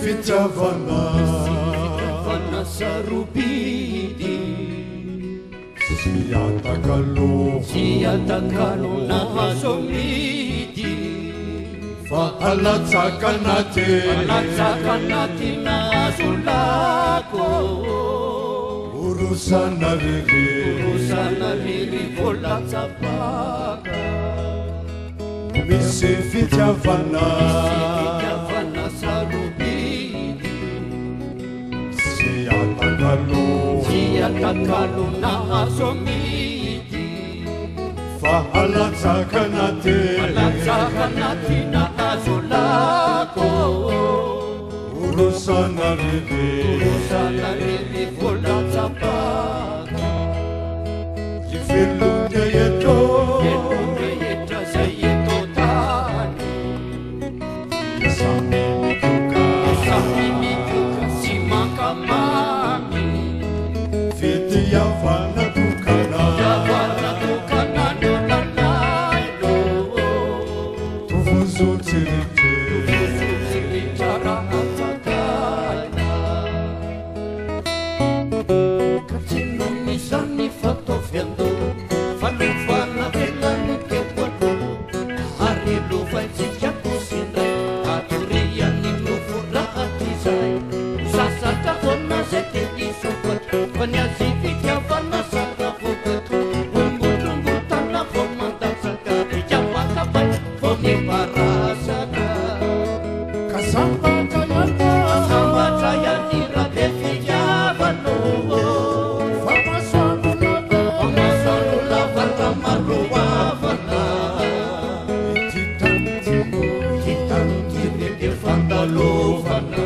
fitiavana sarubidi siatakalo nahasomidi fa alatsaka nati nasolako urusana riri volatsapaka misy fitiavana sarubidi siatakalo nahasomidi fa alatsaka nati nasolako urusana riri volatsapaka ivelonge eto zay eto tany samy mitoka sy mankamamy fitiavana tokana no lalailo tovozotsiritra rahatsakaina ka tsy nomisany fataoviando falovana velany kepoalo ary lovaitsika kosindray atoriany novoraty zay sasatra vona zay tenisokatra fa ny azy fitiavana sara vokatra ombotongotana vo mandatsaka iavakabay vo ny marasaka sambatra yani rabe fitiavano masoano lavara maroavana titantirede fandalovana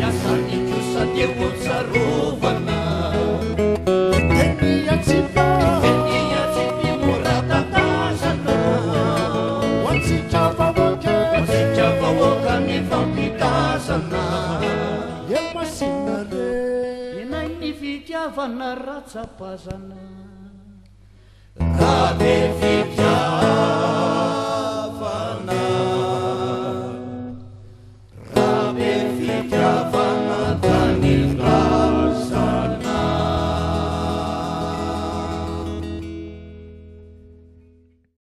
yasanikosa de otsarovana eniatsipi moratatazana watsicavaoka ny fampitazana enai ny fitiavana ratsapazana rabe fitiavana